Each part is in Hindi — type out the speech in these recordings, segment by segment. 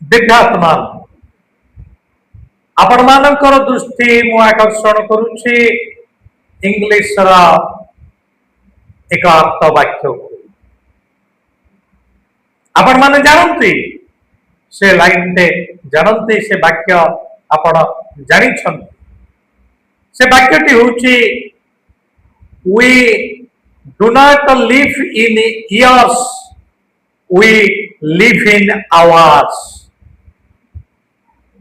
दीर्घात्मा आपण मानकर दृष्टि मु आकर्षण करुछि इंग्लिश रा एक अर्थ वाक्य आपण माने जानती से लाइन टे जानती से वाक्य आपण जानी छन से वाक्यटी होछि we do not live in years we live in hours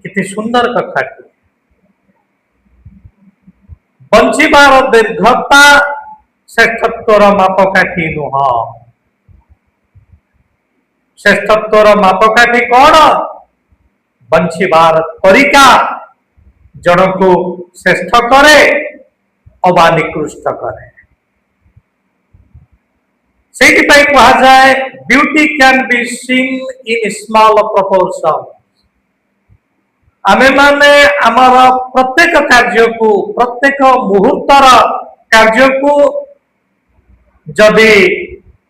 कितनी सुंदर कथा बंचीबार दीर्घता श्रेष्ठत्वर मापकाठी नुह श्रेष्ठत्वर मापकाठी कौन बंचीबार तरीका जन को श्रेष्ठ करे अबा निकृष्ट करे से कहा जाए beauty can be seen in small proportion आमे माने आमर प्रत्येक कार्य को प्रत्येक मुहूर्तर कार्य को जदि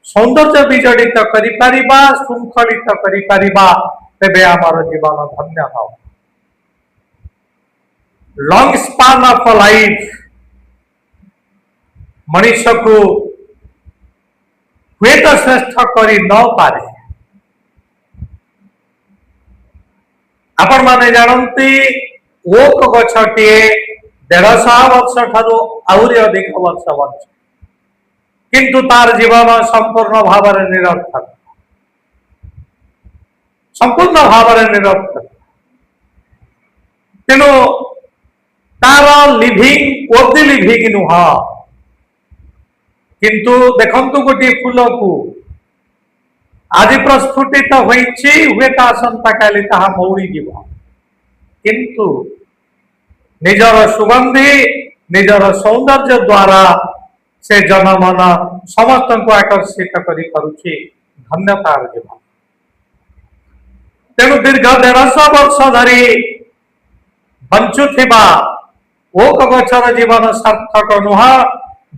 सौंदर्य विजड़ित करिपारिबा शृंखलित करिपारिबा तेबे आमर जीवन धन्य हो लॉन्ग स्पान ऑफ लाइफ मनुष्य को हुए तो श्रेष्ठ करी न पारे आपण माने जानती ओक गछटे 150 वर्ष ठारू आउरी अधिक वर्ष बंचे किंतु तार जीवन संपूर्ण भाव निरर्थक संपूर्ण भाव निरर्थक तेणु तार लिविंग वर्दी लिविंग नुह किंतु देखंतु गोटे फूल को आज प्रस्फुटित होइछि हुए ता आसंता काली ताहा मौरी जीव किंतु निजर सुगंधी निजर सौंदर्य द्वारा से जनमन समस्त को आकर्षित करि करूछि धन्यतार जीवन तेणु दीर्घ 150 वर्ष धरी बंचुथिबा ओक गछर जीवन सार्थक नुह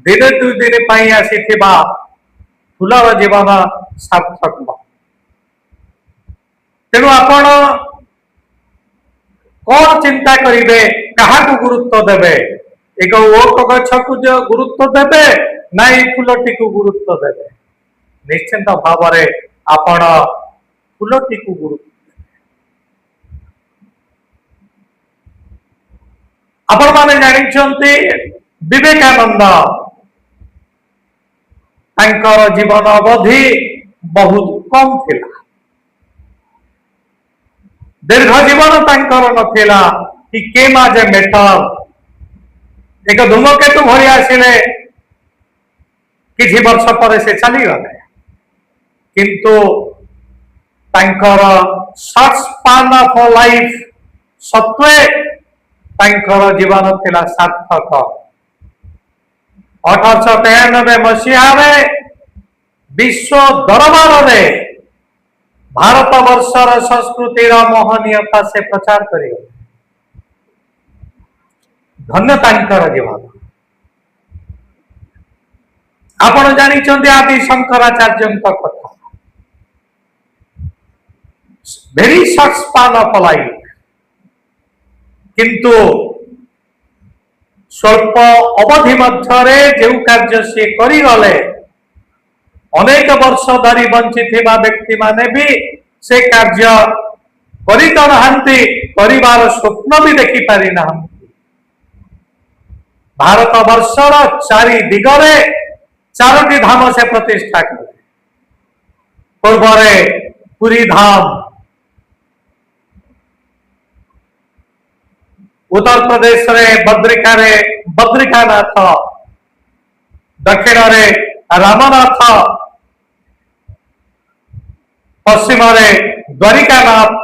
दिने दुई दिन पाई आसीथिबा फूलर जीवन सार्थक तेणु आपण कौन चिंता करिवे कहा को गुरुत्व देवे एक ओक गछ को जो गुरुत्व देवे ना फूलटी को गुरुत्व देवे निश्चिंत भाव आपण फूलटी को गुरुत्व आपण माने जानिछंती विवेकानंद तांकर जीवन अवधि बहुत कम थिला दीर्घ जीवन तांकर नथिला कि केम आज ए मेटर एक धूमकेतु भरी आसिले किछि वर्ष पर से चली गले किंतु तांकर शॉर्ट स्पान ऑफ लाइफ सत्वे तांकर जीवन थिला सार्थक 1893 मसीह विश्व दरबार में भारत वर्षर संस्कृतिर मोहनीयता से प्रचार कर धन्यतांकर जीवन आपण जानी आदि शंकराचार्य कथा very short span of life किंतु स्वल्प अवधि मध्य जो कार्य सी करिगले अनेक वर्ष धरी बंचिथिबा व्यक्ति माने भी से कार्य करित नहांती परिवार स्वप्न भी देखि पारि नहांती भारत वर्षर चारि दिगरे 4टी धाम से प्रतिष्ठा कले पूर्वरे पुरी धाम उत्तर प्रदेश रे बद्रिकानाथ दक्षिण रे रामनाथ पश्चिम रे द्वारिकानाथ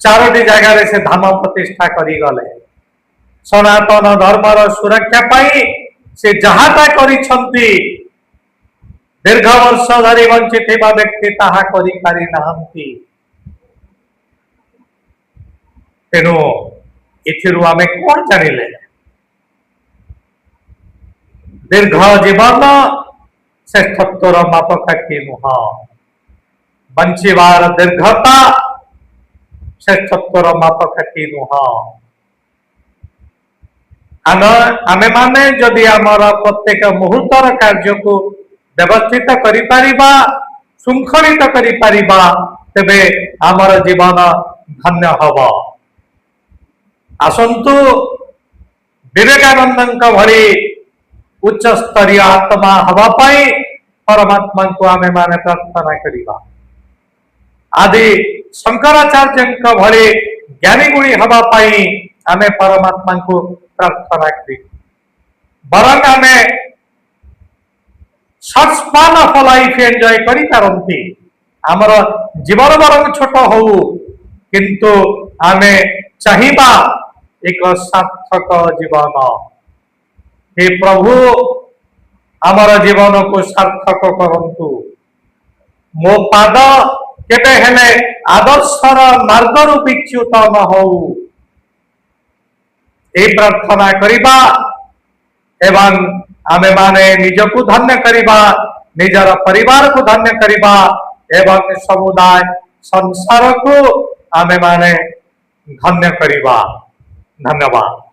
4टी जगह से धाम प्रतिष्ठा करी गले सनातन धर्मर सुरक्षा पाई से जहाटा करिछंती दीर्घ वर्ष धरी वंचित व्यक्ति ताहा करि पारि नाहंती तेणु एथिरु आमे कोन जानिले दीर्घ जीवन श्रेष्ठत्वर मापकाठी नुह बंचीबार दीर्घता श्रेष्ठत्वर मापकाठी नुह। आमे माने जदि आमर प्रत्येक मुहूर्तर कार्य को व्यवस्थित करि परिबा, शृंखलित करि परिबा, तेबे आमर जीवन धन्य हब। आसंतु विवेकानंद भली उच्च स्तरीय आत्मा हवा पाई परमात्मा को आमे माने प्रार्थना करिबा। आदि शंकराचार्य भली ज्ञानी गुणी हवा पाई आमे परमात्मा को प्रार्थना करी। बरं आमे short span of life enjoy करि पारंती। आमर जीवन बरं छोट हो किंतु आमे चाहिबा एक सार्थक जीवन। हे प्रभु आमर जीवन को सार्थक करंतु। मो पाद केबे हेले आदर्शर मार्गरु विच्युत न हो। ए प्रार्थना करिबा एवं आमे माने निजको धन्य करिबा, निजर परिवार को धन्य करिबा एवं समुदाय संसार को आमे माने धन्य करिबा। धन्यवाद।